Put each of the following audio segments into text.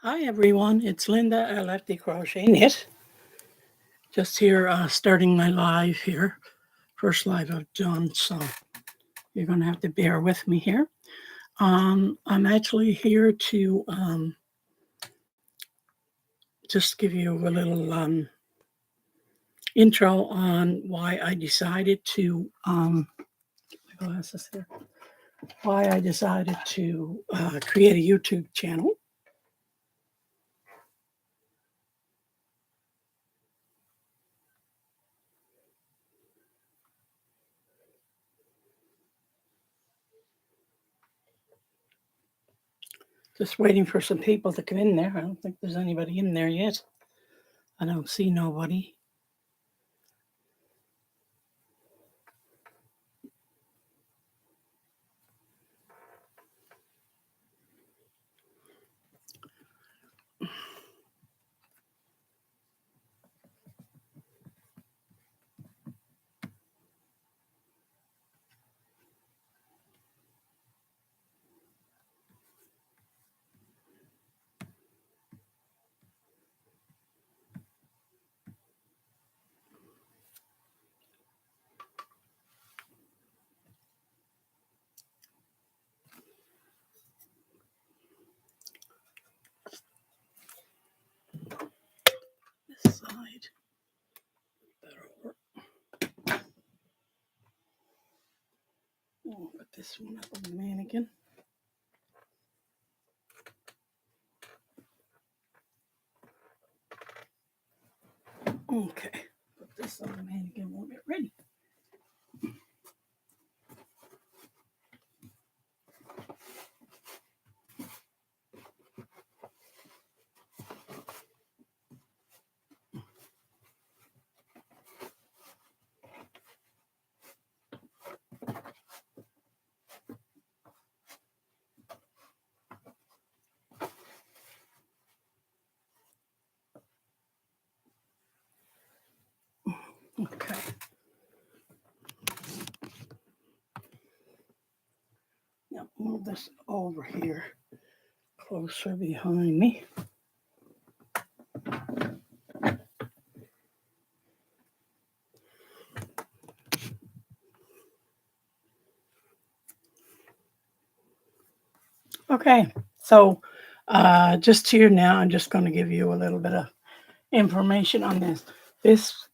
Hi everyone, it's Linda at Lefty Crochet Knit. Just here starting my live here. First live I've done, so you're going to have to bear with me here. I'm actually here to just give you a little intro on why I decided to get my glasses here. Why I decided to create a YouTube channel. Just waiting for some people to come in there. I don't think there's anybody in there yet. I don't see nobody. This side. Better work. Oh, put this one up on the mannequin. Okay, put this on the mannequin. We'll get ready. Okay. Now move this over here, closer behind me. Okay, so just here now, I'm just going to give you a little bit of information on this.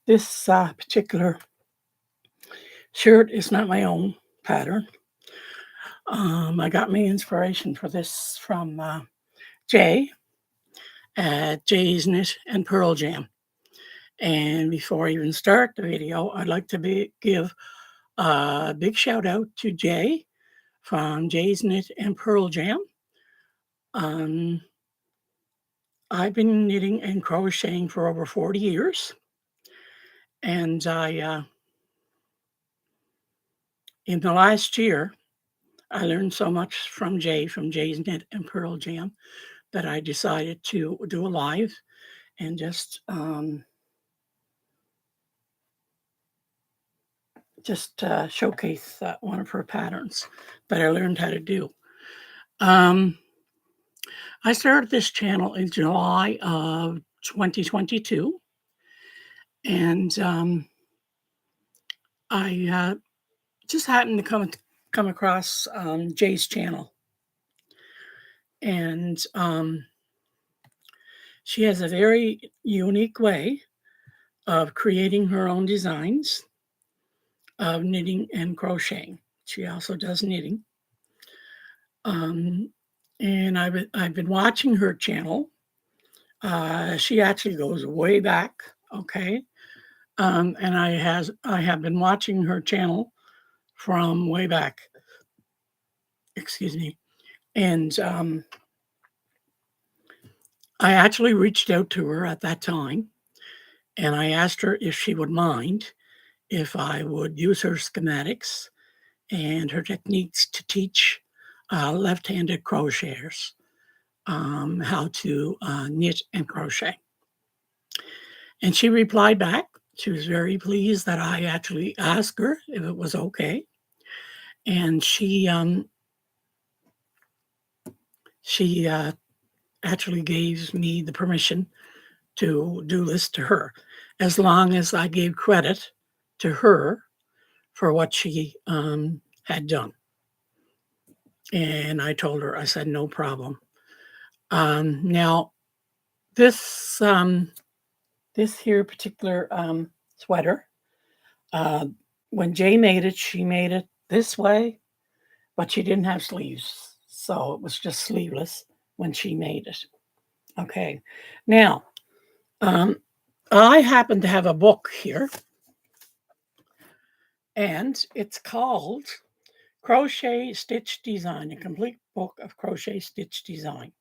This particular shirt is not my own pattern. I got my inspiration for this from Jay at Jay's Knit and Pearl Jam. And before I even start the video, I'd like to give a big shout out to Jay from Jay's Knit and Pearl Jam. I've been knitting and crocheting for over 40 years. And in the last year, I learned so much from Jay from Jay's Knit and Pearl Jam that I decided to do a live and just showcase one of her patterns that I learned how to do. I started this channel in July of 2022, and I just happened to come across Jay's channel, and she has a very unique way of creating her own designs of knitting and crocheting. She also does knitting. And I've been watching her channel. She actually goes way back, okay? And I have been watching her channel from way back. Excuse me. And I actually reached out to her at that time, and I asked her if she would mind if I would use her schematics and her techniques to teach left-handed crocheters how to knit and crochet. And she replied back. She was very pleased that I actually asked her if it was okay. And she actually gave me the permission to do this to her, as long as I gave credit to her for what she had done. And I told her, I said, no problem. Now, this this here particular sweater, uh, when Jay made it, she made it this way, but she didn't have sleeves. So it was just sleeveless when she made it. Okay. Now, um, I happen to have a book here, and it's called Crochet Stitch Design, a complete book of crochet stitch design.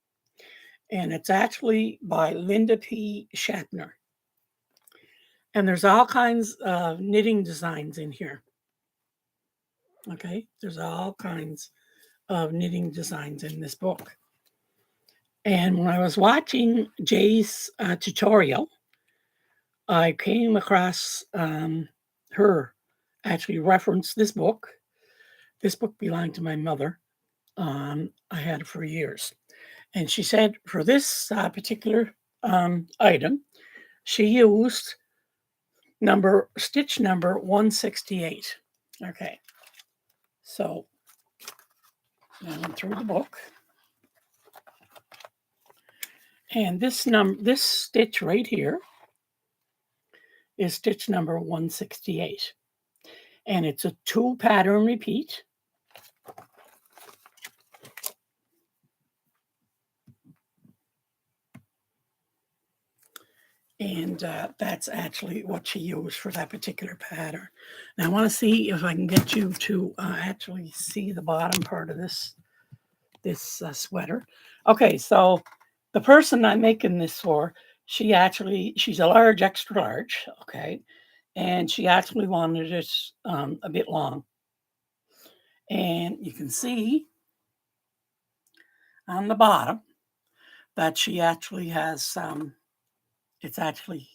And it's actually by Linda P. Shatner. And there's all kinds of knitting designs in here. Okay, there's all kinds of knitting designs in this book. And when I was watching Jay's tutorial, I came across her actually reference this book. This book belonged to my mother. I had it for years. And she said for this particular item, she used stitch number 168. Okay, so I went through the book, and this stitch right here is stitch number 168, and it's a 2 pattern repeat. And that's actually what she used for that particular pattern. Now I want to see if I can get you to actually see the bottom part of this sweater. Okay, so the person I'm making this for, she's a large, extra large, okay, and she actually wanted it a bit long. And you can see on the bottom that she actually has it's actually,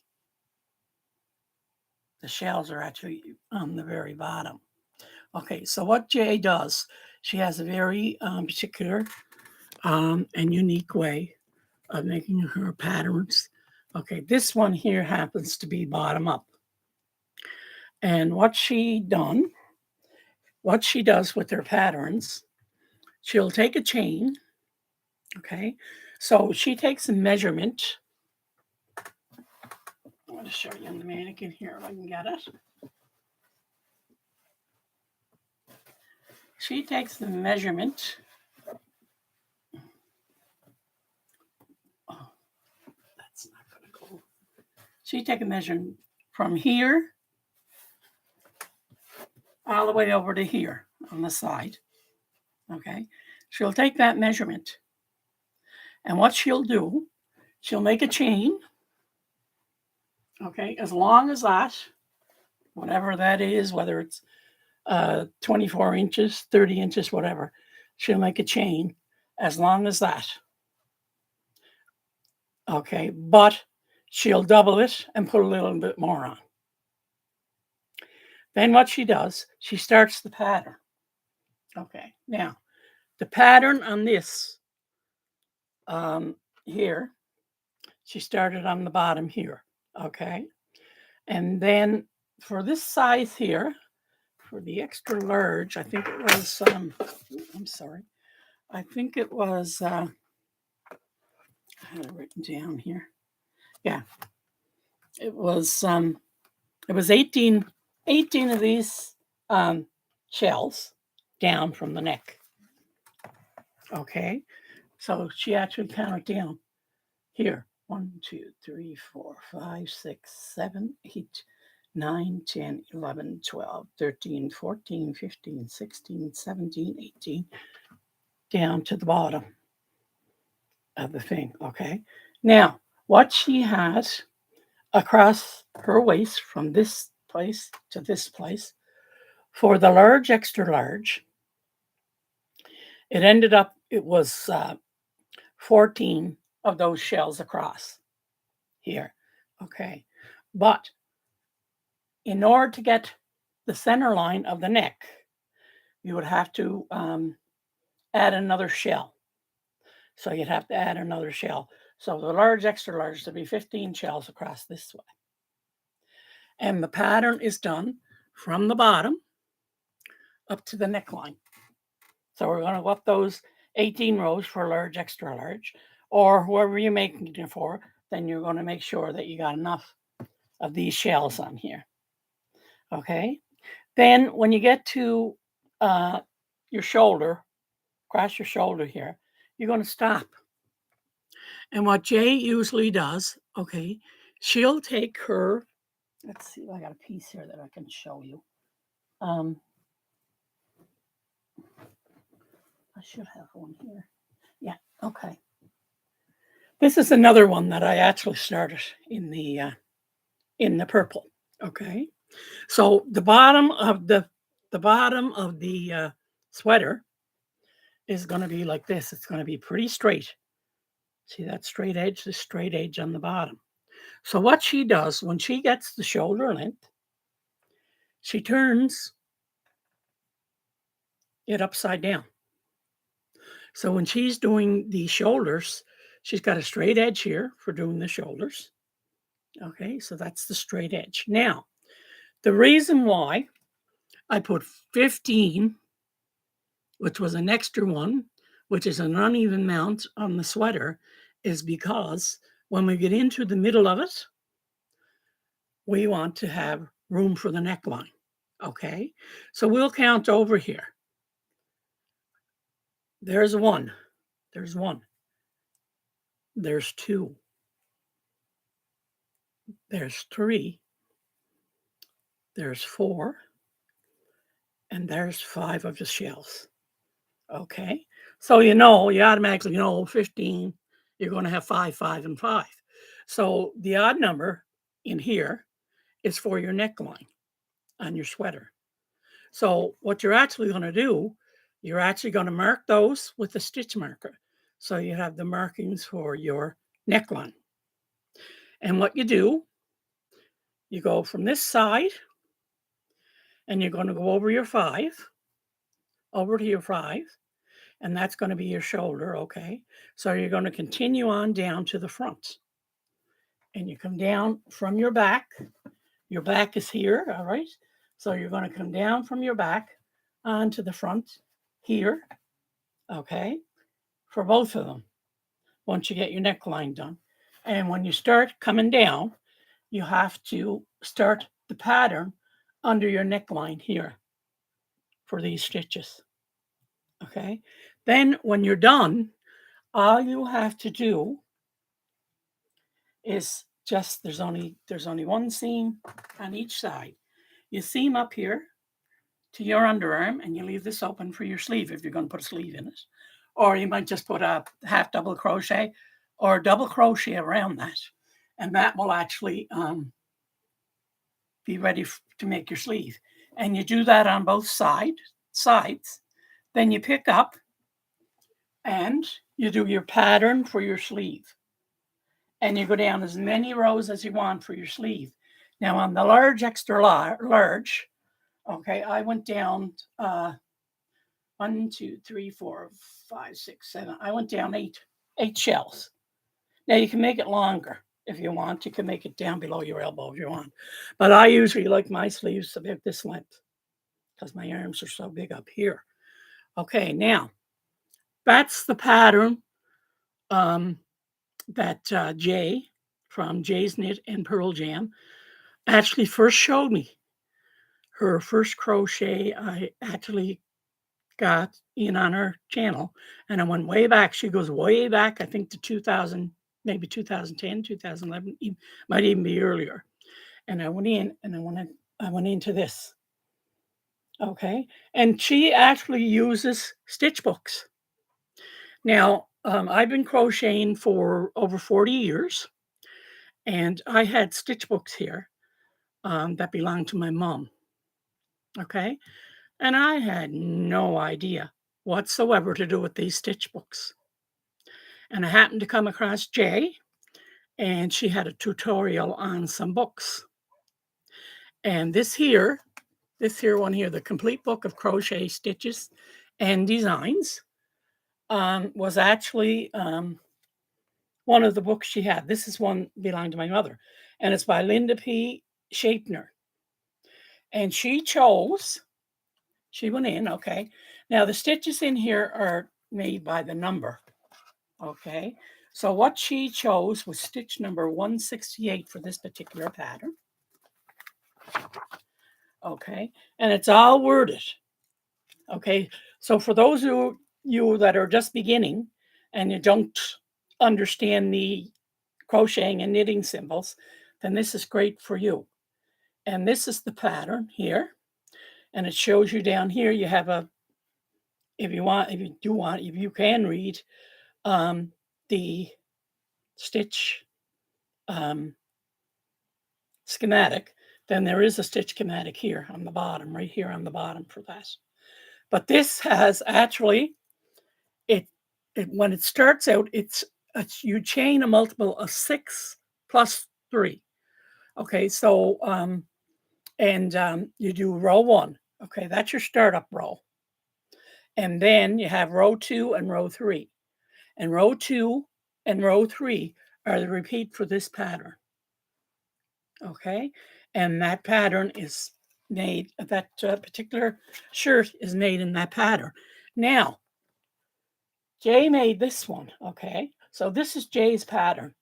the shells are actually on the very bottom. Okay, so what Jay does, she has a very particular and unique way of making her patterns. Okay, this one here happens to be bottom up. And what she does with her patterns, she'll take a chain. Okay, so she takes a measurement. I want to show you on the mannequin here if I can get it. She takes the measurement. Oh, that's not going to go. She takes a measurement from here all the way over to here on the side. Okay, she'll take that measurement, and what she'll do, she'll make a chain. Okay, as long as that, whatever that is, whether it's 24 inches, 30 inches, whatever, she'll make a chain as long as that. Okay, but she'll double it and put a little bit more on. Then what she does, she starts the pattern. Okay, now the pattern on this here, she started on the bottom here. Okay, and then for this size here, for the extra large, I think it was, I'm sorry, I think it was, I had it written down here. Yeah, it was 18 of these shells down from the neck. Okay, so she actually counted down here 1, 2, 3, 4, 5, 6, 7, 8, 9, 10, 11, 12, 13, 14, 15, 16, 17, 18, down to the bottom of the thing. Okay, now what she has across her waist from this place to this place, for the large, extra large, it was 14 of those shells across here. Okay, but in order to get the center line of the neck, you would have to add another shell. So you'd have to add another shell. So the large, extra large, there'd be 15 shells across this way. And the pattern is done from the bottom up to the neckline. So we're going to go up those 18 rows for large, extra large, or whoever you're making it for, then you're going to make sure that you got enough of these shells on here. Okay. Then when you get to your shoulder, across your shoulder here, you're going to stop. And what Jay usually does, okay, she'll take her, let's see, I got a piece here that I can show you. I should have one here. Yeah, okay. This is another one that I actually started in the purple. Okay, so the bottom of the sweater is going to be like this. It's going to be pretty straight. See that straight edge? The straight edge on the bottom. So what she does when she gets the shoulder length, she turns it upside down. So when she's doing the shoulders, she's got a straight edge here for doing the shoulders. Okay, so that's the straight edge. Now, the reason why I put 15, which was an extra one, which is an uneven mount on the sweater, is because when we get into the middle of it, we want to have room for the neckline. Okay, so we'll count over here. There's one. There's one. There's two. There's three. There's four. And there's 5 of the shells. Okay, so you automatically know 15, you're going to have 5, 5, and 5. So the odd number in here is for your neckline on your sweater. So what you're actually going to do, you're actually going to mark those with a stitch marker. So you have the markings for your neckline. And what you do, you go from this side and you're going to go over your 5, over to your 5, and that's going to be your shoulder, okay? So you're going to continue on down to the front. And you come down from your back. Your back is here, all right? So you're going to come down from your back onto the front here, okay? For both of them, once you get your neckline done. And when you start coming down, you have to start the pattern under your neckline here for these stitches, okay? Then when you're done, all you have to do is just there's only one seam on each side. You seam up here to your underarm and you leave this open for your sleeve if you're going to put a sleeve in it. Or you might just put a half double crochet or double crochet around that. And that will actually be ready to make your sleeve. And you do that on both sides. Then you pick up and you do your pattern for your sleeve. And you go down as many rows as you want for your sleeve. Now on the large, extra large, okay, I went down 1, 2, 3, 4, 5, 6, 7. I went down eight shells. Now you can make it longer if you want. You can make it down below your elbow if you want. But I usually like my sleeves about this length because my arms are so big up here. Okay, now that's the pattern that Jay from Jay's Knit and Pearl Jam actually first showed me. Her first crochet I actually got in on her channel, and I went way back. She goes way back, I think to 2000, maybe 2010, 2011, might even be earlier. And I went in and I went into this. Okay, and she actually uses stitch books. Now, I've been crocheting for over 40 years, and I had stitch books here that belonged to my mom. Okay, and I had no idea whatsoever to do with these stitch books. And I happened to come across Jay, and she had a tutorial on some books. And this one here, the complete book of crochet stitches and designs, was actually one of the books she had. This is one belonged to my mother, and it's by Linda P. Shapner. And she went in, okay. Now the stitches in here are made by the number, okay. So what she chose was stitch number 168 for this particular pattern, okay. And it's all worded, okay. So for those of you that are just beginning and you don't understand the crocheting and knitting symbols, then this is great for you. And this is the pattern here. And it shows you down here, you have a, if you can read the stitch schematic, then there is a stitch schematic here on the bottom, right here on the bottom for that. But this has actually, it when it starts out, it's you chain a multiple of 6 plus 3. Okay, so you do row 1. Okay, that's your startup row. And then you have row 2 and row 3. And row 2 and row 3 are the repeat for this pattern. Okay, and that pattern is made, that particular shirt is made in that pattern. Now, Jay made this one, okay? So this is Jay's pattern.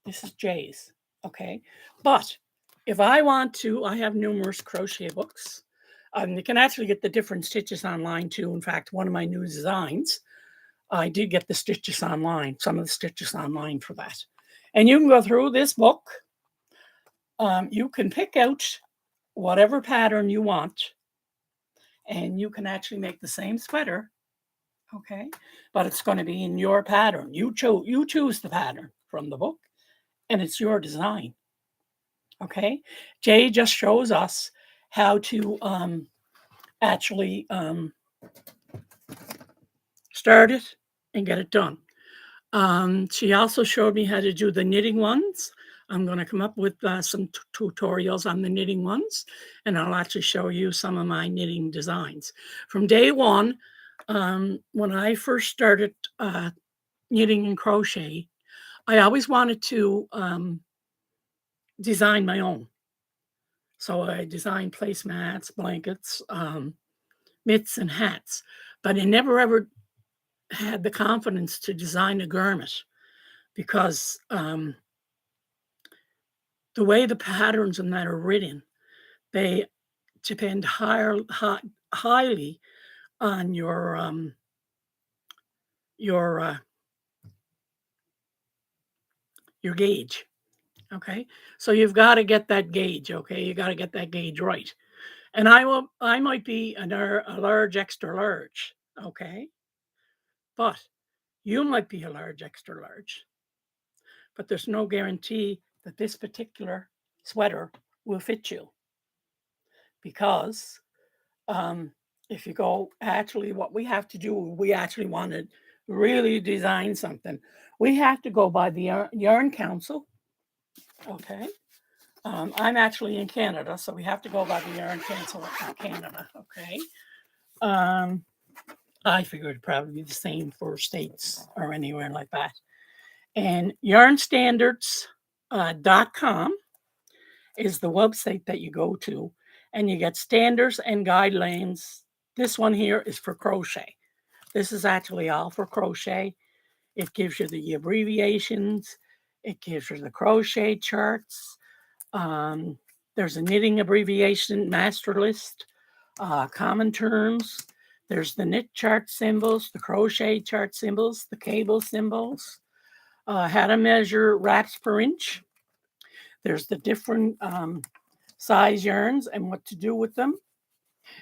This is Jay's, okay? But if I want to, I have numerous crochet books. You can actually get the different stitches online too. In fact, one of my new designs, I did get the stitches online, some of the stitches online for that. And you can go through this book. You can pick out whatever pattern you want, and you can actually make the same sweater, okay? But it's going to be in your pattern. You choose the pattern from the book, and it's your design, okay? Jay just shows us how to actually start it and get it done. She also showed me how to do the knitting ones. I'm going to come up with some tutorials on the knitting ones, and I'll actually show you some of my knitting designs. From day one, when I first started knitting and crochet, I always wanted to design my own. So I designed placemats, blankets, mitts, and hats, but I never ever had the confidence to design a garment because the way the patterns and that are written, they depend highly on your gauge. Okay, so you've got to get that gauge. Okay, you got to get that gauge right. And I might be a large extra large. Okay, but you might be a large extra large. But there's no guarantee that this particular sweater will fit you because if you go, actually, what we have to do, we actually want to really design something. We have to go by the Yarn Council. Okay. I'm actually in Canada, so we have to go by the Yarn Council of Canada. Okay. I figured it'd probably be the same for states or anywhere like that. And yarnstandards.com is the website that you go to, and you get standards and guidelines. This one here is for crochet. This is actually all for crochet. It gives you the abbreviations. It gives you the crochet charts. There's a knitting abbreviation master list, common terms. There's the knit chart symbols, the crochet chart symbols, the cable symbols, how to measure wraps per inch. There's the different size yarns and what to do with them.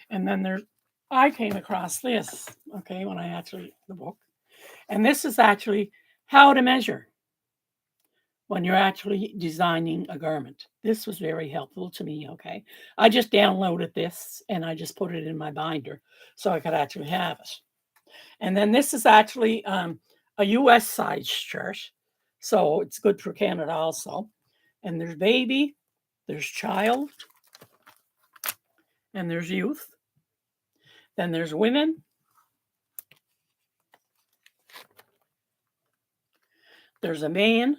And then I came across this, okay, when I actually, the book. And this is actually how to measure when you're actually designing a garment. This was very helpful to me, okay? I just downloaded this and I just put it in my binder so I could actually have it. And then this is actually a US size shirt, so it's good for Canada also. And there's baby, there's child, and there's youth. Then there's women. there's a man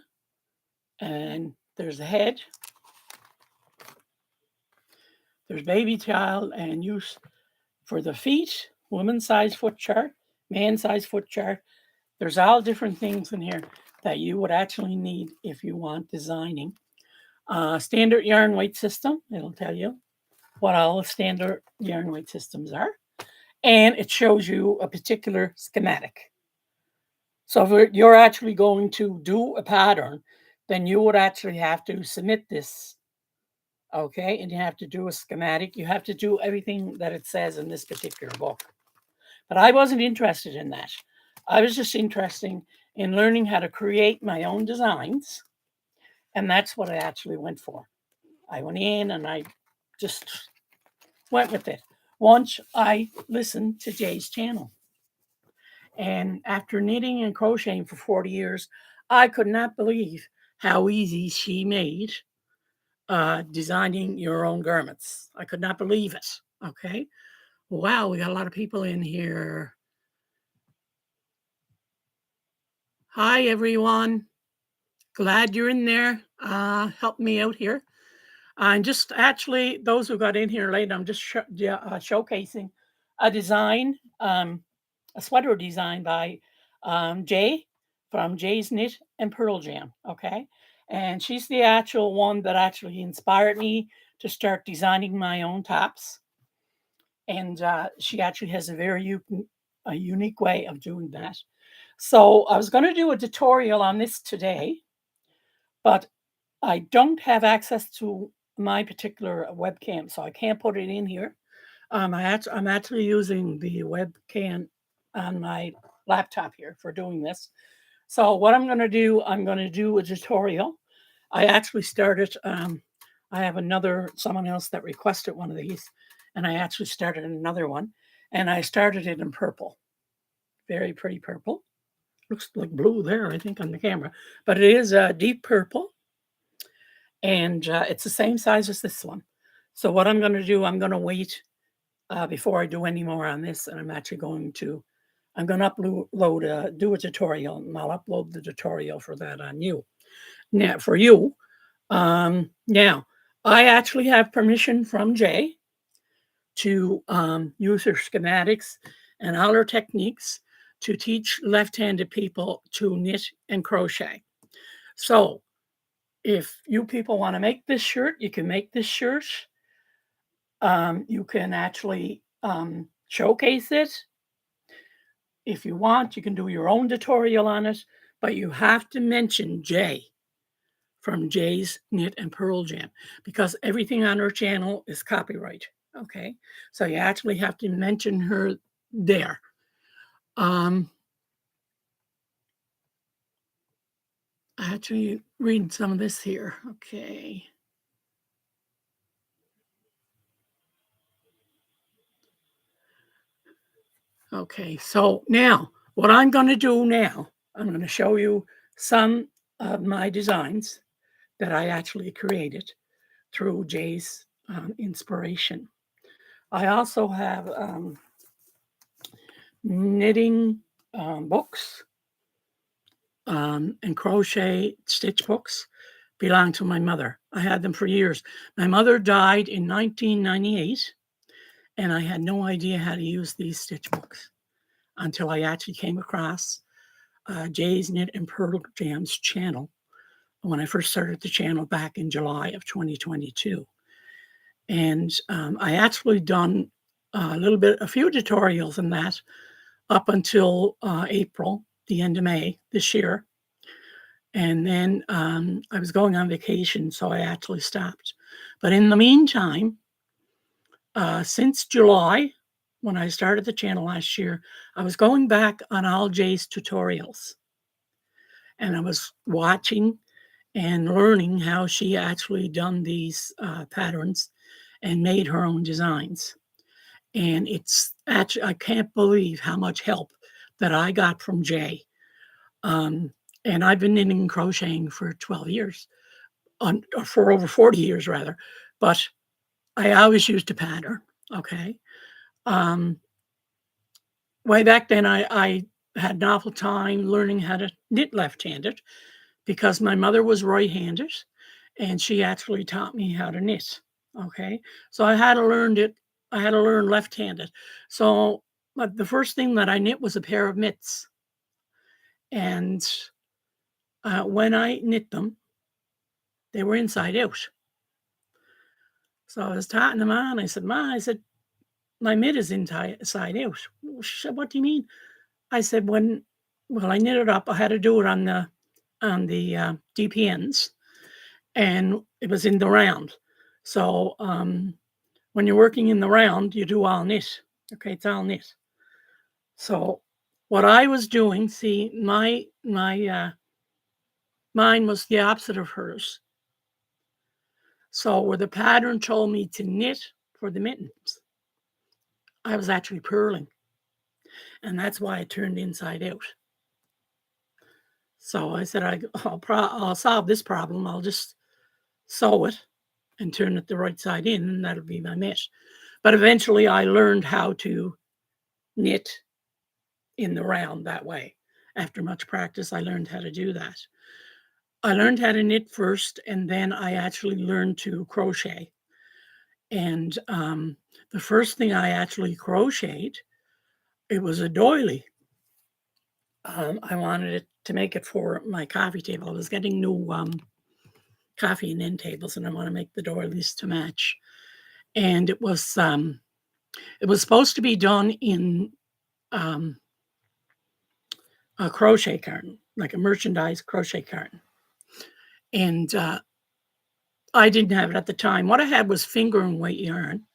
and there's a head, there's baby child, and use for the feet, woman size foot chart, man size foot chart. There's all different things in here that you would actually need if you want designing. Standard yarn weight system, it'll tell you what all the standard yarn weight systems are. And it shows you a particular schematic. So if you're actually going to do a pattern, then you would actually have to submit this. Okay, and you have to do a schematic. You have to do everything that it says in this particular book. But I wasn't interested in that. I was just interested in learning how to create my own designs. And that's what I actually went for. I went in and I just went with it. Once I listened to Jay's channel. And after knitting and crocheting for 40 years, I could not believe how easy she made designing your own garments. I could not believe it. Okay. Wow, we got a lot of people in here. Hi, everyone. Glad you're in there. Help me out here. I'm just actually, those who got in here late, I'm just showcasing a design, a sweater design by Jay from Jay's Knit and Pearl Jam. Okay. And she's the actual one that actually inspired me to start designing my own tops. And she actually has a very unique way of doing that. So I was going to do a tutorial on this today, but I don't have access to my particular webcam, so I can't put it in here. I'm actually using the webcam on my laptop here for doing this. So what I'm going to do, I'm going to do a tutorial. I actually started, I have someone else that requested one of these, and I actually started another one, and I started it in purple. Very pretty purple. Looks like blue there, I think, on the camera, but it is a deep purple, and it's the same size as this one. So what I'm going to do, I'm going to wait before I do any more on this, and I'm going to upload, do a tutorial, and I'll upload the tutorial for that on you. Now, for you, now, I actually have permission from Jay to use her schematics and all her techniques to teach left-handed people to knit and crochet. So if you people want to make this shirt, you can make this shirt. You can actually showcase it. If you want, you can do your own tutorial on it, but you have to mention Jay from Jay's Knit and Pearl Jam, because everything on her channel is copyright. Okay, so you actually have to mention her there. I actually read some of this here. Okay. Okay, so now what I'm going to do now, I'm going to show you some of my designs that I actually created through Jay's inspiration. I also have knitting books and crochet stitch books belong to my mother. I had them for years. My mother died in 1998, and I had no idea how to use these stitch books until I actually came across Jay's Knit and Pearl Jam's channel when I first started the channel back in July of 2022. And I actually done a few tutorials in that up until April, the end of May this year. And then I was going on vacation, so I actually stopped. But in the meantime, since July, when I started the channel last year, I was going back on all Jay's tutorials. And I was watching and learning how she actually done these patterns and made her own designs. And it's actually, I can't believe how much help that I got from Jay. And I've been knitting and crocheting for 12 years, for over 40 years rather, but I always used a pattern, okay? Way back then, I had an awful time learning how to knit left-handed, because my mother was right-handed, and she actually taught me how to knit, okay? So I had to learn left-handed. So, but the first thing that I knit was a pair of mitts, and, when I knit them, they were inside out. So I was talking to Ma, and I said, "Ma," I said, "my mitt is inside out." Well, she said, "What do you mean?" I said, well, I knit it up, I had to do it on the, DPNs, and it was in the round. So, when you're working in the round, you do all knit. Okay, it's all knit. So, what I was doing, see, mine was the opposite of hers. So, where the pattern told me to knit for the mittens, I was actually purling, and that's why it turned inside out. So I said, I'll solve this problem. I'll just sew it and turn it the right side in, and that'll be my mesh. But eventually, I learned how to knit in the round that way. After much practice, I learned how to do that. I learned how to knit first, and then I actually learned to crochet. And the first thing I actually crocheted, it was a doily. I wanted it to make it for my coffee table. I was getting new coffee and end tables, and I want to make the doilies to match. And it was supposed to be done in um, a crochet carton, like a merchandise crochet carton. And I didn't have it at the time. What I had was finger and weight yarn,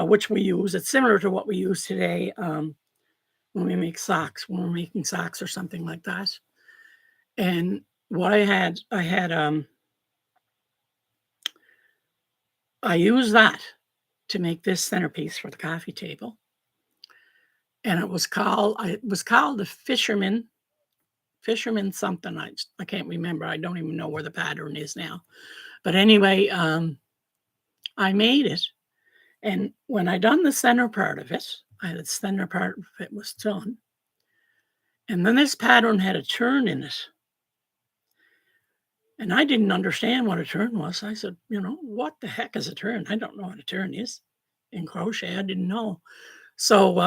which we use. It's similar to what we use today when we make socks, when we're making socks or something like that. And what I used that to make this centerpiece for the coffee table. And it was called the fisherman something. I can't remember. I don't even know where the pattern is now. But anyway, I made it, and when I done the center part of it, the center part of it was done, and then this pattern had a turn in it, and I didn't understand what a turn was. I said, what the heck is a turn? I don't know what a turn is in crochet. I didn't know. So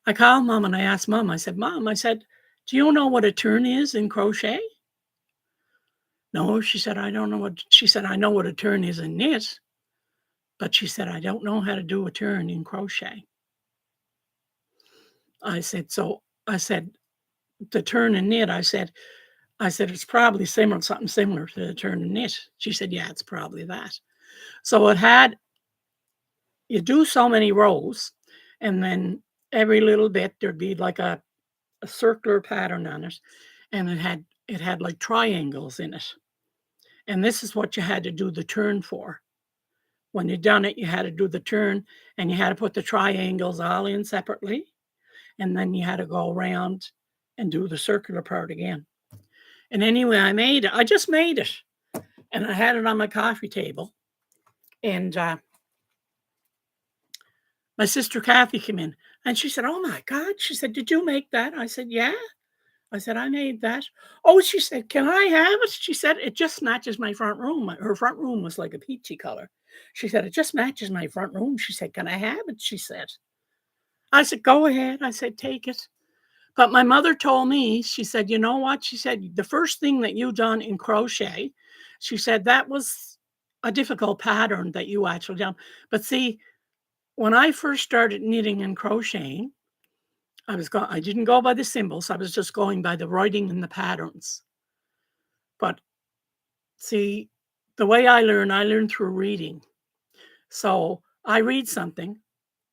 I called Mom and I asked Mom. I said, "Mom," I said, "do you know what a turn is in crochet?" "No," she said, "I don't know what," she said, "I know what a turn is in knit, but," she said, "I don't know how to do a turn in crochet." I said, "The turn in knit," I said, "it's probably something similar to the turn in knit." She said, "Yeah, it's probably that." So you do so many rows, and then every little bit there'd be like a circular pattern on it, and it had like triangles in it. And this is what you had to do the turn for. When you done it, you had to do the turn, and you had to put the triangles all in separately, and then you had to go around and do the circular part again. And anyway, I just made it, and I had it on my coffee table, and my sister Kathy came in, and she said, "Oh my God," she said, "did you make that?" I said, "Yeah." I said, "I made that." "Oh," she said, "can I have it?" She said, "It just matches my front room." Her front room was like a peachy color. She said, "It just matches my front room." She said, "Can I have it?" She said. I said, "Go ahead." I said, "Take it." But my mother told me, she said, "You know what?" She said, "The first thing that you done in crochet," she said, "that was a difficult pattern that you actually done." But see, when I first started knitting and crocheting, I didn't go by the symbols. I was just going by the writing and the patterns. But see, the way I learn through reading. So I read something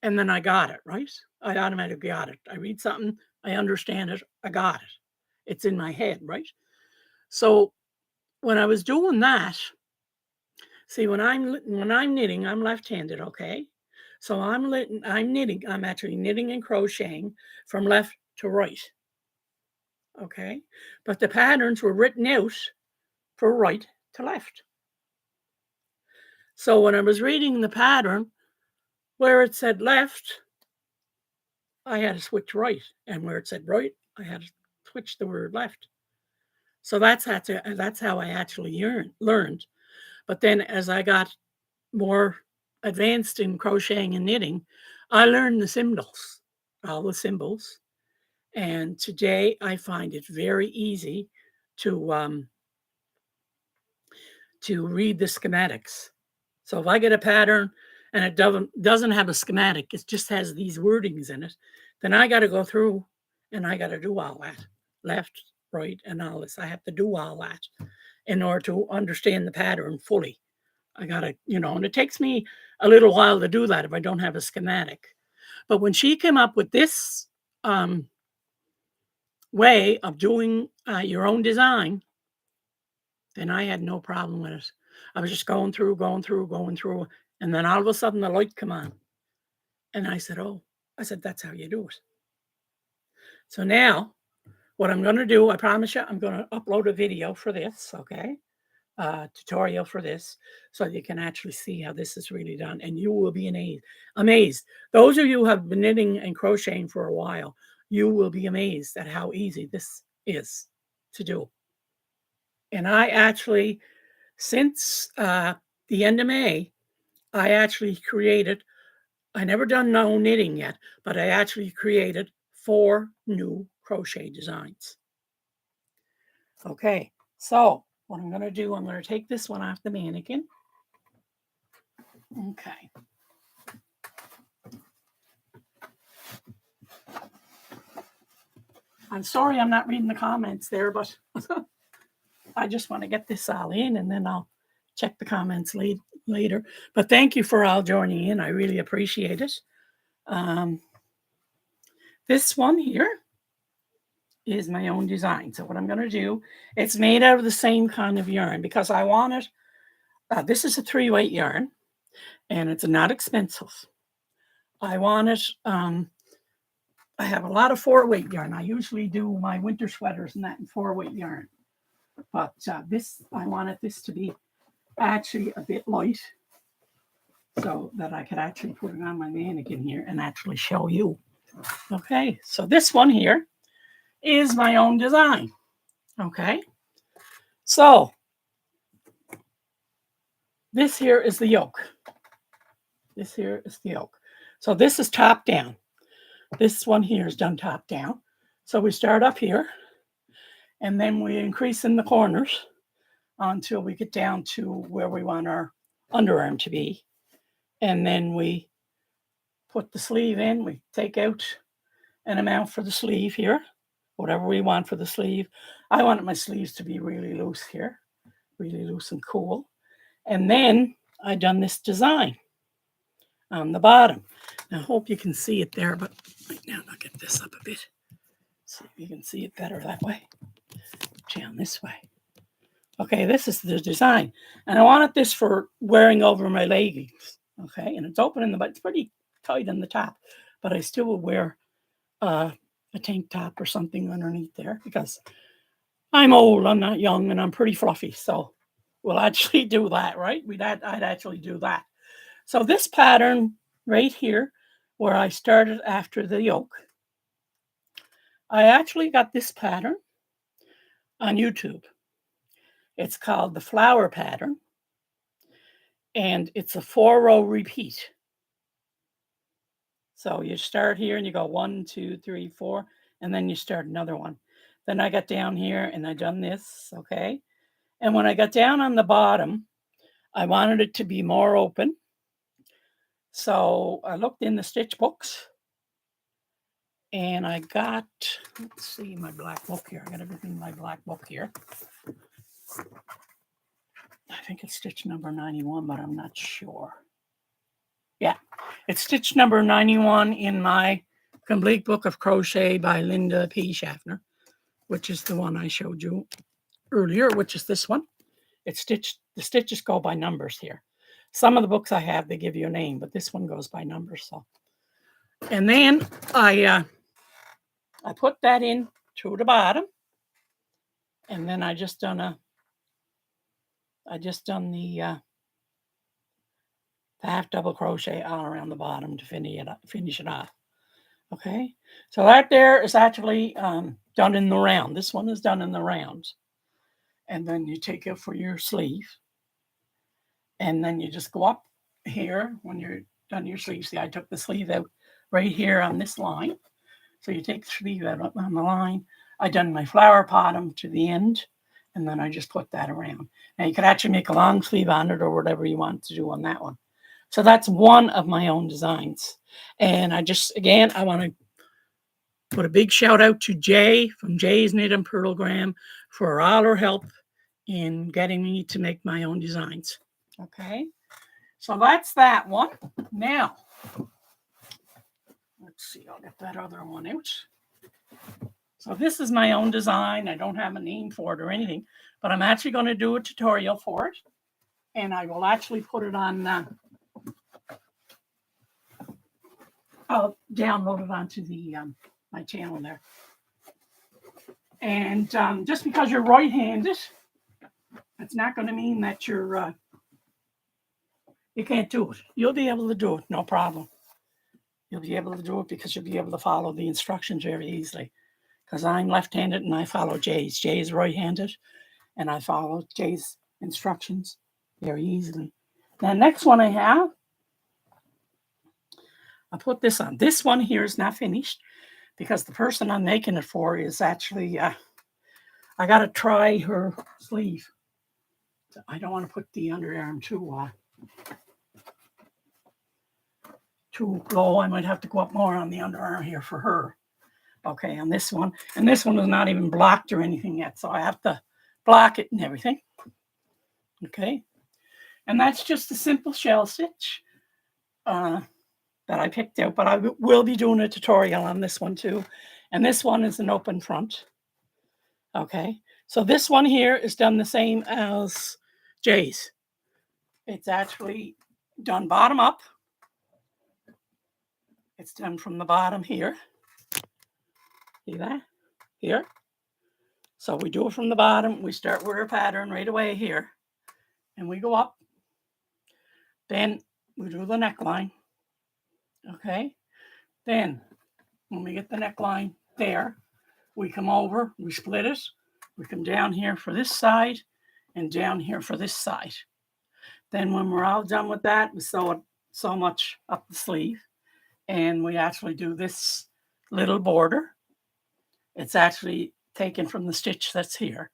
and then I got it, right? I automatically got it. I read something, I understand it, I got it. It's in my head, right? So when I was doing that, see, when I'm knitting, I'm left-handed, okay? So I'm actually knitting and crocheting from left to right, okay? But the patterns were written out for right to left. So when I was reading the pattern, where it said left, I had to switch right, and where it said right, I had to switch the word left. So that's how I actually learned. But then as I got more advanced in crocheting and knitting, I learned the symbols, all the symbols. And today I find it very easy to um, to read the schematics. So if I get a pattern and it doesn't have a schematic, it just has these wordings in it, then I got to go through and I got to do all that, left, right, and all this. I have to do all that in order to understand the pattern fully. I got to, and it takes me a little while to do that if I don't have a schematic. But when she came up with this um, way of doing your own design, then I had no problem with it. I was just going through, going through, going through, and then all of a sudden the light come on. And I said, "Oh," I said, "that's how you do it." So now what I'm gonna do, I promise you, I'm gonna upload a video for this, okay? Tutorial for this, so you can actually see how this is really done, and you will be amazed. Those of you who have been knitting and crocheting for a while, you will be amazed at how easy this is to do. And I actually, since the end of May, I actually created, I never done no knitting yet, but I actually created 4 new crochet designs. Okay, so what I'm gonna do, I'm gonna take this one off the mannequin. Okay. I'm sorry I'm not reading the comments there, but I just want to get this all in and then I'll check the comments later. But thank you for all joining in. I really appreciate it. This one here is my own design. So what I'm going to do, it's made out of the same kind of yarn because I want it. This is a 3-weight yarn and it's not expensive. I want it. I have a lot of 4-weight yarn. I usually do my winter sweaters and that in 4-weight yarn. But I wanted this to be actually a bit light so that I could actually put it on my mannequin here and actually show you. Okay, so this one here is my own design. Okay, so this here is the yoke. This here is the yoke. So this is top down. This one here is done top down. So we start up here and then we increase in the corners until we get down to where we want our underarm to be. And then we put the sleeve in. We take out an amount for the sleeve here, whatever we want for the sleeve. I wanted my sleeves to be really loose here, really loose and cool. And then I done this design on the bottom. Now, I hope you can see it there, but right now I'll get this up a bit. See if you can see it better that way. Down this way. Okay, this is the design. And I wanted this for wearing over my leggings. Okay, and it's open in the butt. It's pretty tight in the top, but I still will wear a tank top or something underneath there because I'm old, I'm not young, and I'm pretty fluffy. So we'll actually do that, right? I'd actually do that. So this pattern right here, where I started after the yoke, I actually got this pattern on YouTube. It's called the flower pattern, and it's a 4-row repeat. So you start here and you go 1, 2, 3, 4, and then you start another one. Then I got down here and I done this, okay? And when I got down on the bottom, I wanted it to be more open. So I looked in the stitch books and I got, let's see, my black book here. I got everything in my black book here. I think it's stitch number 91, but I'm not sure. Yeah, it's stitch number 91 in my complete book of crochet by Linda P. Schaffner, which is the one I showed you earlier, which is this one. It's stitched, the stitches go by numbers here. Some of the books I have, they give you a name, but this one goes by numbers. So, and then I put that in to the bottom, and then I just done the half double crochet all around the bottom to finish it off. Okay, so that there is actually done in the round. This one is done in the rounds. and then you take it for your sleeve, and then you just go up here when you're done your sleeve. See, I took the sleeve out right here on this line. So you take the sleeve out up on the line. I done my flower bottom to the end, and then I just put that around. Now you could actually make a long sleeve on it or whatever you want to do on that one. So that's one of my own designs. And I just, again, I want to put a big shout out to Jay from Jay's Knit and Purlgram for all her help in getting me to make my own designs. Okay, so that's that one. Now, let's see, I'll get that other one out. So this is my own design. I don't have a name for it or anything, but I'm actually going to do a tutorial for it. And I will actually put it on, I'll download it onto the my channel there. And just because you're right-handed, it's not going to mean that you can't do it. You'll be able to do it, no problem. You'll be able to do it because you'll be able to follow the instructions very easily. Because I'm left-handed and I follow Jay's. Jay's right-handed and I follow Jay's instructions very easily. Now, next one I have, I'll put this on. This one here is not finished because the person I'm making it for is actually, I got to try her sleeve. I don't want to put the underarm too low. I might have to go up more on the underarm here for her. Okay, on this one. And this one is not even blocked or anything yet, so I have to block it and everything. Okay, and that's just a simple shell stitch that I picked out, but I will be doing a tutorial on this one too. And this one is an open front. Okay, so this one here is done the same as Jay's. It's actually done bottom up. It's done from the bottom here. See that? Here. So we do it from the bottom. We start with our pattern right away here. And we go up. Then we do the neckline. Okay. Then when we get the neckline there, we come over, we split it. We come down here for this side and down here for this side. Then when we're all done with that, we sew it so much up the sleeve. And we actually do this little border. It's actually taken from the stitch that's here.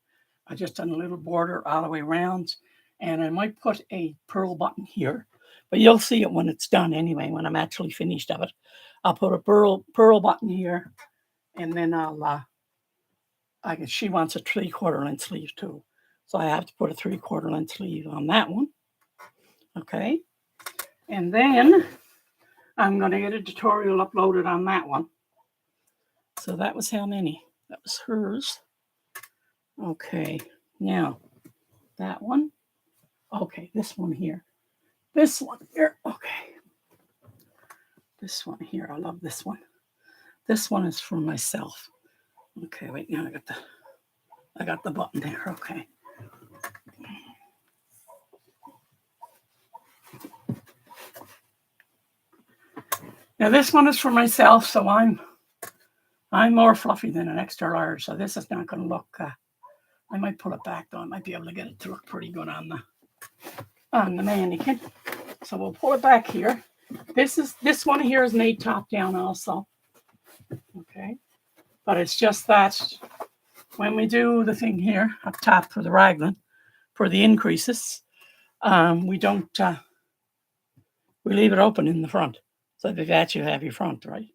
I just done a little border all the way around, and I might put a purl button here, but you'll see it when it's done anyway, when I'm actually finished of it. I'll put a purl button here, and then I guess she wants a 3/4 length sleeve too. So I have to put a 3/4 length sleeve on that one. Okay. And then I'm going to get a tutorial uploaded on that one. So that was how many? That was hers. Okay, now that one. Okay, this one here. This one here. Okay. This one here. I love this one. This one is for myself. Okay, wait, now I got the button there. Okay. Now this one is for myself, so I'm more fluffy than an extra large, so this is not going to look. I might pull it back though. I might be able to get it to look pretty good on the mannequin. So we'll pull it back here. This one here is made top down also. Okay, but it's just that when we do the thing here up top for the raglan, for the increases, we don't. We leave it open in the front, so that you have your front, right?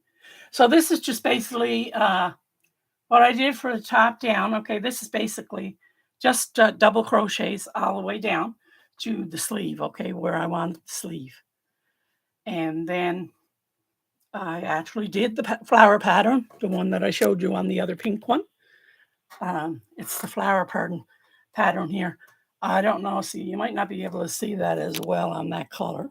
So this is just basically what I did for the top down. Okay, this is basically just double crochets all the way down to the sleeve, okay, where I want the sleeve. And then I actually did the flower pattern, the one that I showed you on the other pink one. It's the flower pattern here. I don't know, see, you might not be able to see that as well on that color,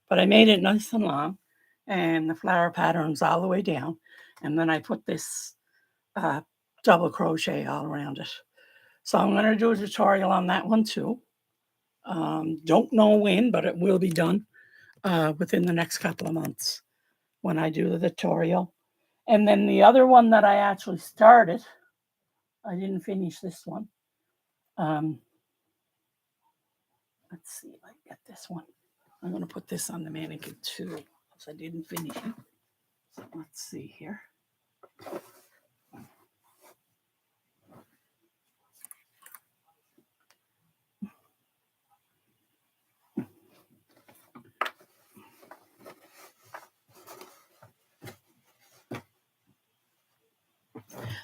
but I made it nice and long, and the flower pattern's all the way down. And then I put this double crochet all around it. So I'm going to do a tutorial on that one too. Don't know when, but it will be done within the next couple of months when I do the tutorial. And then the other one that I actually started, I didn't finish this one. Let's see if I get this one. I'm going to put this on the mannequin too, because I didn't finish it. So let's see here.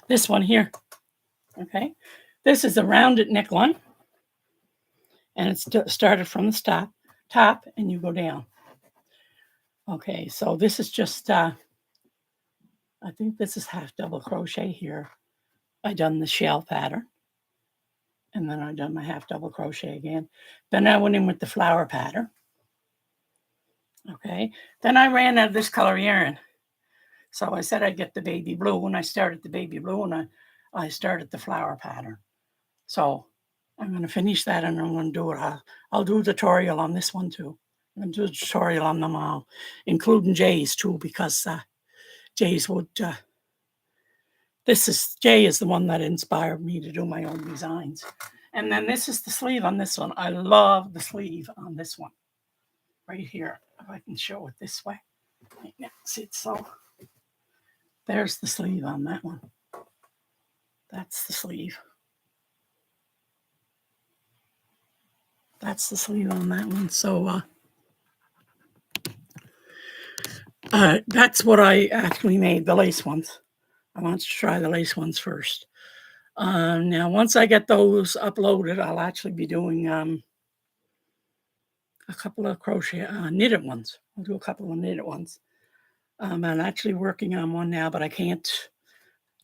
This one here, okay? This is a rounded neckline, and it's started from the top, and you go down. Okay, so this is just, I think this is half double crochet here. I done the shell pattern, and then I done my half double crochet again. Then I went in with the flower pattern. Okay, then I ran out of this color yarn. So I said I'd get the baby blue, and I started the baby blue, and I started the flower pattern. So I'm going to finish that, and I'm going to do it. I'll do a tutorial on this one too. I'm going to do a tutorial on them all, including Jay's too, because Jay's would. Jay is the one that inspired me to do my own designs. And then this is the sleeve on this one. I love the sleeve on this one. Right here, if I can show it this way. Yeah, see it so. There's the sleeve on that one. That's the sleeve. That's the sleeve on that one. So that's what I actually made, the lace ones. I want to try the lace ones first. Now, once I get those uploaded, I'll actually be doing a couple of crochet knitted ones. I'll do a couple of knitted ones. I'm actually working on one now, but I can't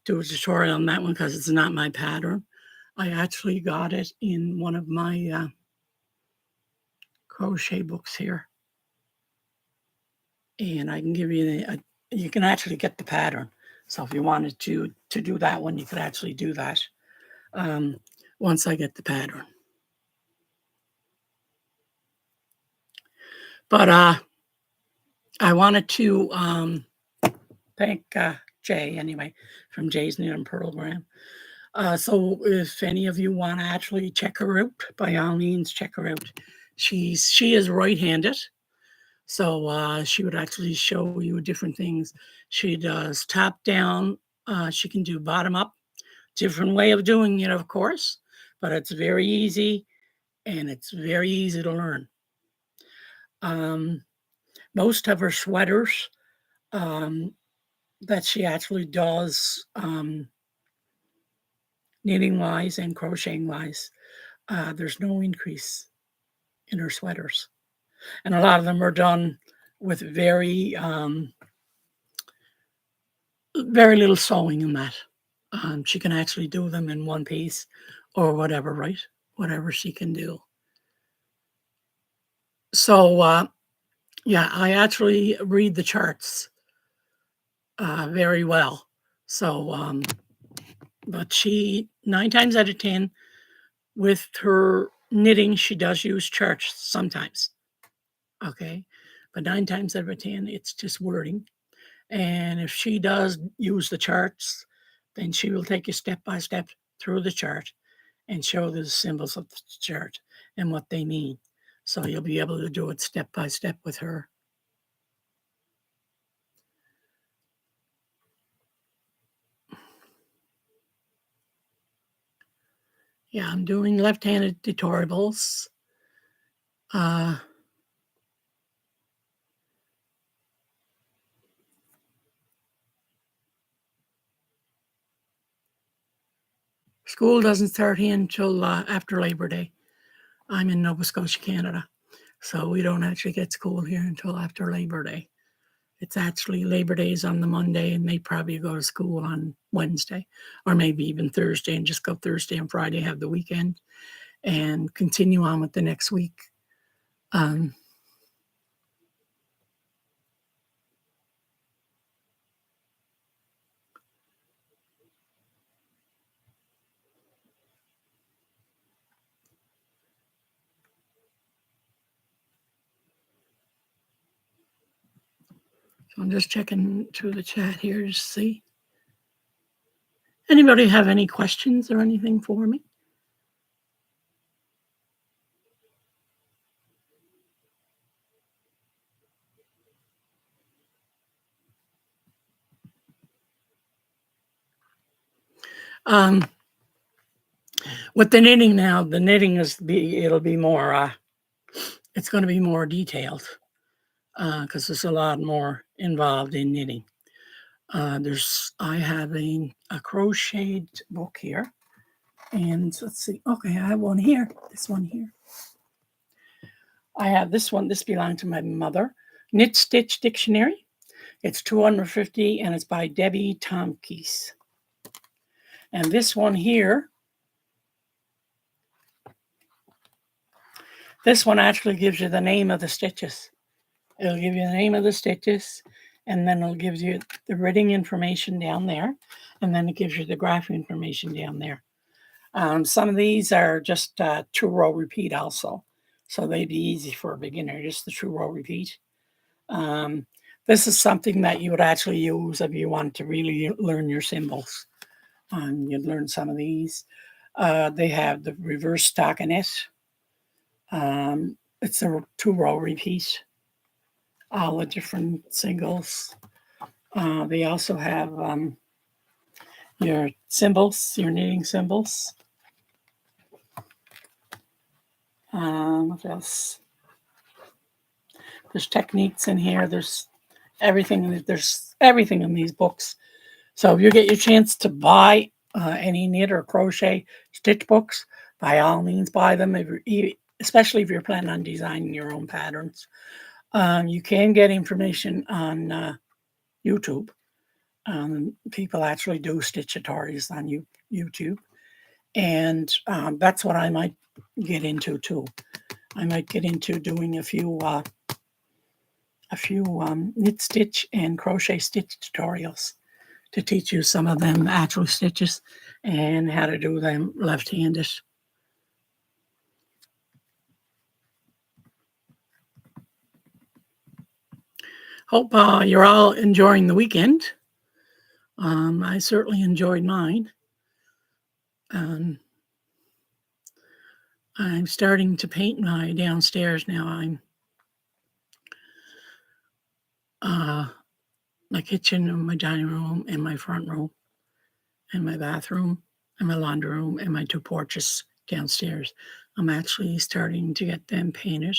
do a tutorial on that one because it's not my pattern. I actually got it in one of my crochet books here. And I can give you you can actually get the pattern. So if you wanted to do that one, you could actually do that once I get the pattern. But I wanted to thank Jay, anyway, from Jay's Knit and Purlgram. So if any of you want to actually check her out, by all means, check her out. She is right-handed, so she would actually show you different things. She does top down. She can do bottom up. Different way of doing it, of course, but it's very easy, and it's very easy to learn. Most of her sweaters that she actually does knitting wise and crocheting wise, there's no increase in her sweaters, and a lot of them are done with very little sewing in that. She can actually do them in one piece or whatever, right? Whatever she can do. So yeah, I actually read the charts very well. So but she 9 times out of 10 with her knitting, she does use charts sometimes. Okay, but 9 times out of 10, it's just wording. And if she does use the charts, then she will take you step by step through the chart and show the symbols of the chart and what they mean. So you'll be able to do it step by step with her. Yeah, I'm doing left-handed tutorials. School doesn't start here until after Labor Day. I'm in Nova Scotia, Canada, so we don't actually get school here until after Labor Day. It's actually Labor Day is on the Monday, and they probably go to school on Wednesday, or maybe even Thursday, and just go Thursday and Friday, have the weekend, and continue on with the next week. So I'm just checking through the chat here to see. Anybody have any questions or anything for me? With the knitting now, the knitting it'll be more, it's going to be more detailed because there's a lot more involved in knitting. I have a crocheted book here, and let's see. Okay, I have one here. This one here. I have this one. This belonged to my mother. Knit Stitch Dictionary. It's $250, and it's by Debbie Tomkes. And this one here, this one actually gives you the name of the stitches. It'll give you the name of the stitches, and then it'll give you the writing information down there, and then it gives you the graph information down there. Some of these are just true row repeat also, so they'd be easy for a beginner, just the true row repeat. This is something that you would actually use if you want to really learn your symbols. You'd learn some of these. They have the reverse stockinette. It's a two row repeat. All the different singles. They also have your symbols, your knitting symbols. What else? There's techniques in here. There's everything. There's everything in these books. So if you get your chance to buy any knit or crochet stitch books, by all means buy them. Especially if you're planning on designing your own patterns. You can get information on YouTube. People actually do stitch tutorials on YouTube, and that's what I might get into too. I might get into doing a few knit stitch and crochet stitch tutorials to teach you some of them actual stitches and how to do them left-handed. Hope you're all enjoying the weekend. I certainly enjoyed mine. I'm starting to paint my downstairs now. I'm my kitchen and my dining room and my front room and my bathroom and my laundry room and my two porches downstairs. I'm actually starting to get them painted.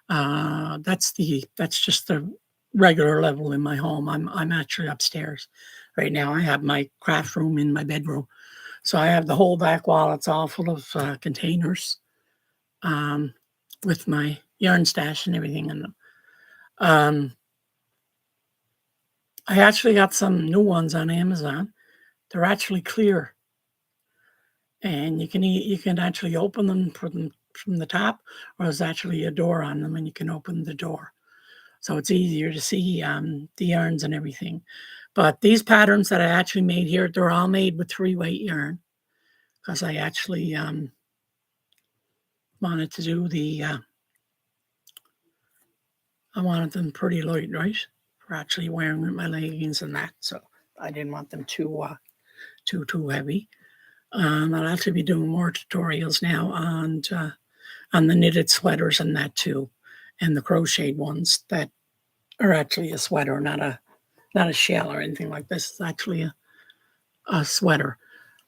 That's just the regular level in my home. I'm actually upstairs right now. I have my craft room in my bedroom, so I have the whole back wall. It's all full of containers with my yarn stash and everything in them. I actually got some new ones on Amazon. They're actually clear, and you can actually open them from the top, or there's actually a door on them, and you can open the door. So it's easier to see the yarns and everything. But these patterns that I actually made here, they're all made with 3-weight yarn, because I actually wanted to do I wanted them pretty light, right? For actually wearing with my leggings and that. So I didn't want them too heavy. I'll actually be doing more tutorials now on the knitted sweaters and that too, and the crocheted ones that are actually a sweater, not a shell or anything like this. It's actually a sweater.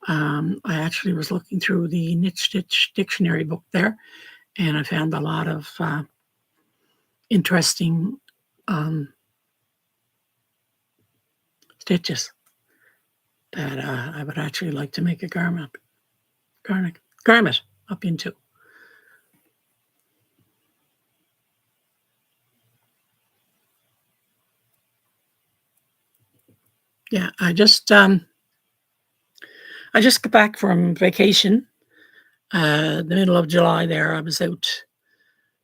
I actually was looking through the Knit Stitch Dictionary book there, and I found a lot of interesting stitches that I would actually like to make a garment up into. Yeah, I just got back from vacation. The middle of July there, I was out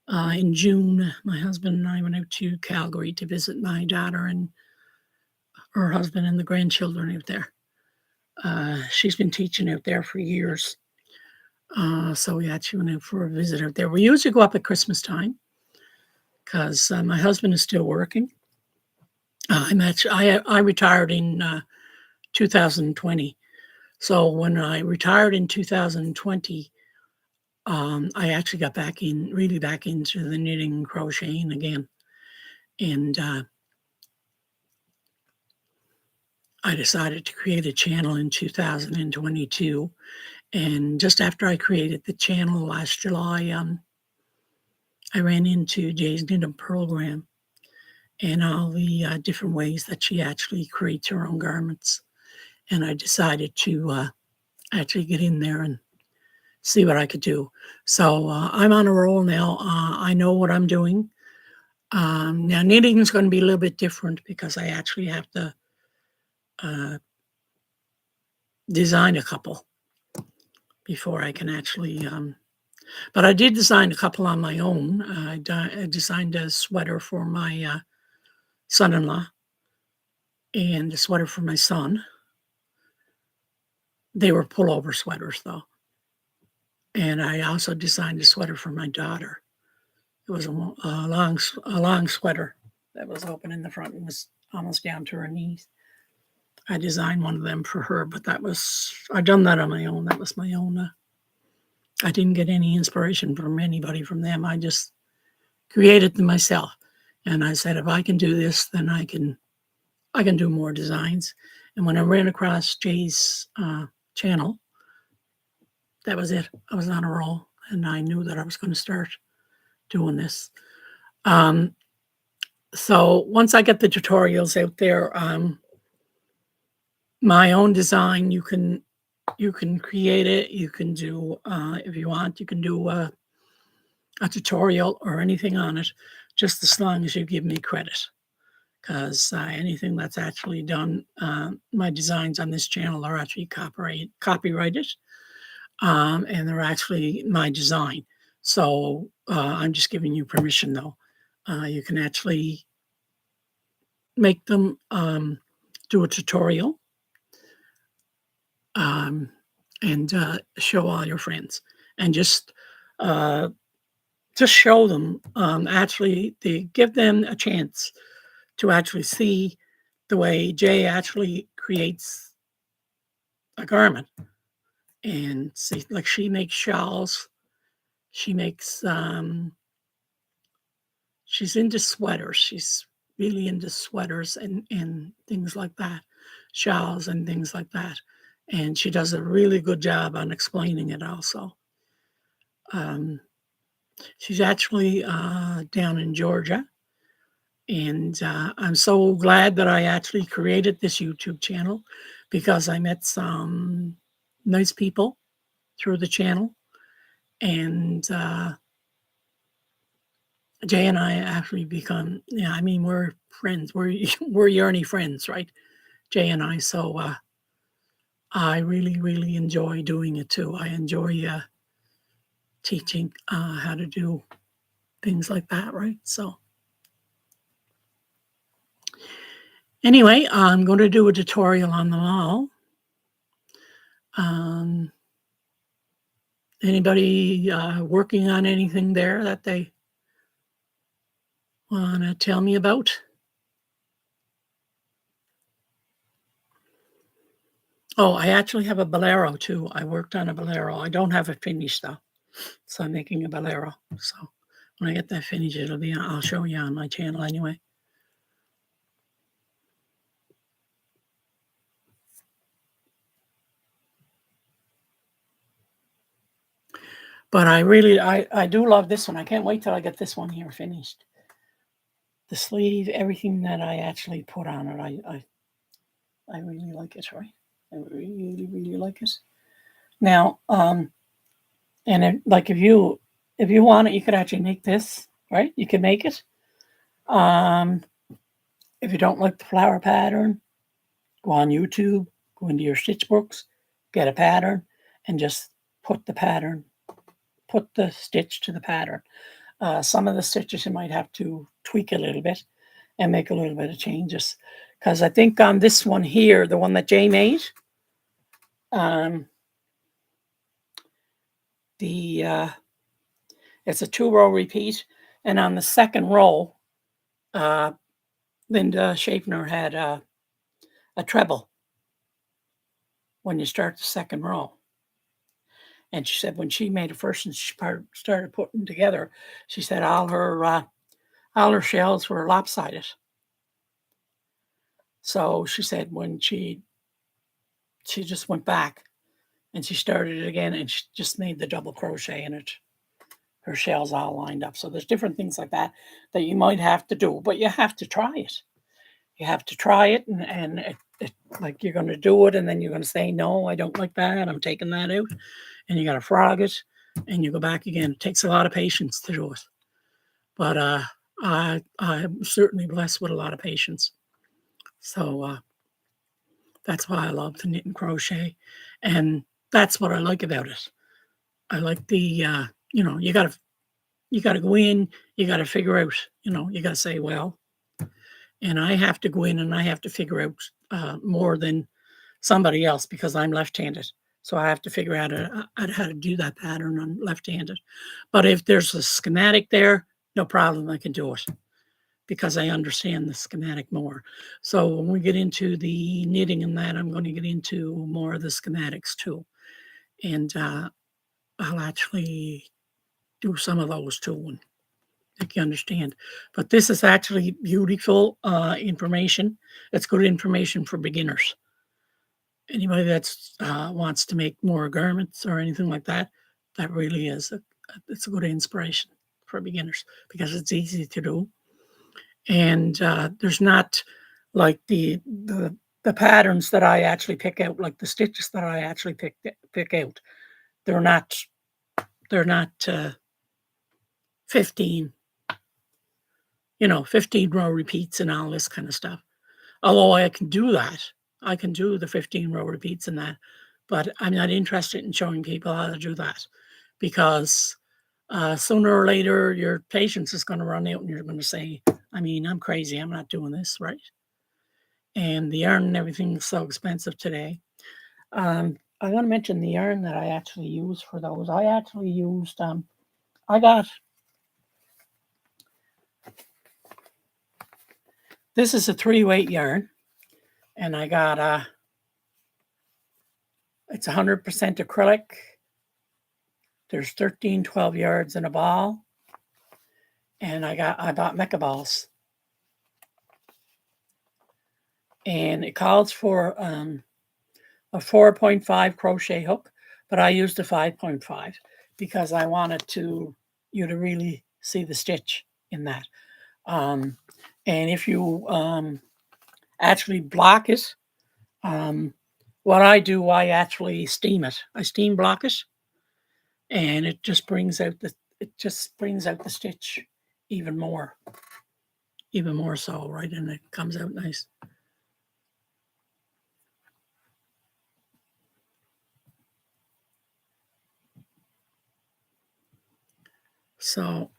in June. My husband and I went out to Calgary to visit my daughter and her husband and the grandchildren out there. She's been teaching out there for years. So we actually went out for a visit out there. We usually go up at Christmas time because my husband is still working. I retired in 2020. So when I retired in 2020, I actually got back into the knitting and crocheting again. And I decided to create a channel in 2022. And just after I created the channel last July, I ran into Jay's Knit program and all the different ways that she actually creates her own garments. And I decided to actually get in there and see what I could do. So I'm on a roll now. I know what I'm doing. Now, knitting is going to be a little bit different because I actually have to design a couple before I can actually. But I did design a couple on my own. I designed a sweater for my son-in-law and a sweater for my son. They were pullover sweaters, though. And I also designed a sweater for my daughter. It was a long sweater that was open in the front and was almost down to her knees. I designed one of them for her, but I've done that on my own. That was my own. I didn't get any inspiration from anybody from them. I just created them myself. And I said, if I can do this, then I can do more designs. And when I ran across Jay's channel, that was it. I was on a roll, and I knew that I was going to start doing this. So once I get the tutorials out there, my own design, you can create it. You can do, if you want, you can do a tutorial or anything on it, just as long as you give me credit. Because anything that's actually done, my designs on this channel are actually copyrighted, and they're actually my design. So I'm just giving you permission, though. You can actually make them, do a tutorial, and show all your friends, and just show them, actually, give them a chance to actually see the way Jay actually creates a garment. And see, like, she makes shawls. She makes, she's into sweaters. She's really into sweaters and things like that, shawls and things like that. And she does a really good job on explaining it also. She's actually down in Georgia. And I'm so glad that I actually created this YouTube channel because I met some nice people through the channel. And Jay and I actually become, yeah, I mean, we're friends. We're yearny friends, right? Jay and I. So I really, really enjoy doing it too. I enjoy teaching how to do things like that, right? So anyway, I'm going to do a tutorial on them all. Anybody working on anything there that they want to tell me about? Oh, I actually have a bolero too. I worked on a bolero. I don't have it finished though. So I'm making a bolero. So when I get that finished, I'll show you on my channel anyway. But I do love this one. I can't wait till I get this one here finished. The sleeve, everything that I actually put on it, I really like it, right? I really, really like it. Now, like if you want it, you could actually make this, right? You can make it. If you don't like the flower pattern, go on YouTube, go into your stitch books, get a pattern, and just put the stitch to the pattern. Some of the stitches you might have to tweak a little bit and make a little bit of changes. Because I think on this one here, the one that Jay made, it's a 2-row repeat, and on the second row, Linda Schaffner had a treble when you start the second row. And she said when she made it first and she started putting together, she said all her shells were lopsided. So she said when she just went back and she started it again and she just made the double crochet in it. Her shells all lined up. So there's different things like that that you might have to do, but you have to try it. You have to try it and like you're going to do it and then you're going to say, no, I don't like that. I'm taking that out. And you got to frog it and you go back again. It takes a lot of patience to do it. But I'm certainly blessed with a lot of patience. So that's why I love to knit and crochet. And that's what I like about it. I like the, you got to go in, you got to figure out, you got to say, well, and I have to go in and I have to figure out more than somebody else because I'm left-handed. So I have to figure out how to do that pattern on left-handed. But if there's a schematic there, no problem, I can do it because I understand the schematic more. So when we get into the knitting and that, I'm going to get into more of the schematics too. And I'll actually do some of those too and make you understand. But this is actually beautiful information. It's good information for beginners. Anybody that's wants to make more garments or anything like that, that really is it's a good inspiration for beginners because it's easy to do, and there's not like the patterns that I actually pick out, like the stitches that I actually pick out. They're not they're not 15, 15 row repeats and all this kind of stuff. Although I can do that, I can do the 15 row repeats in that, but I'm not interested in showing people how to do that because sooner or later your patience is going to run out and you're going to say, I mean, I'm crazy. I'm not doing this, right? And the yarn and everything is so expensive today. I want to mention the yarn that I actually use for those. I actually used, I got, this is a 3-weight yarn, and I got, it's 100% acrylic. There's 13, 12 yards in a ball. And I bought mecha balls. And it calls for a 4.5 crochet hook, but I used a 5.5 because I wanted you to really see the stitch in that. And if you actually block it, what I do, I actually steam it. I steam block it, and it just brings out the stitch even more so, right? And it comes out nice. So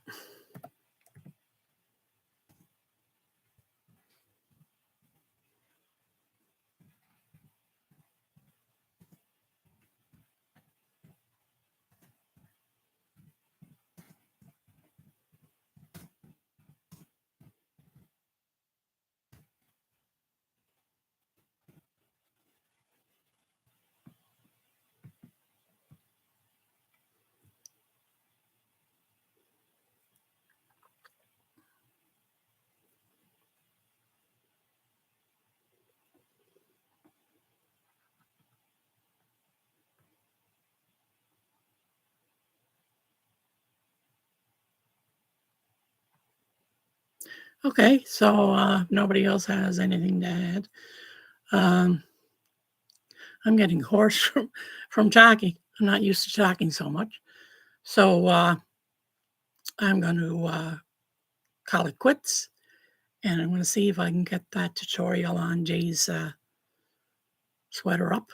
okay, so nobody else has anything to add. Um, I'm getting hoarse from talking. I'm not used to talking so much. So I'm going to call it quits. And I'm going to see if I can get that tutorial on Jay's sweater up.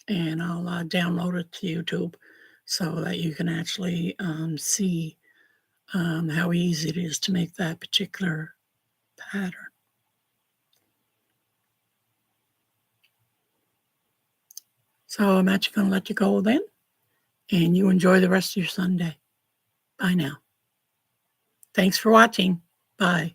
And I'll download it to YouTube so that you can actually see how easy it is to make that particular pattern. So I'm actually going to let you go then. And you enjoy the rest of your Sunday. Bye now. Thanks for watching. Bye.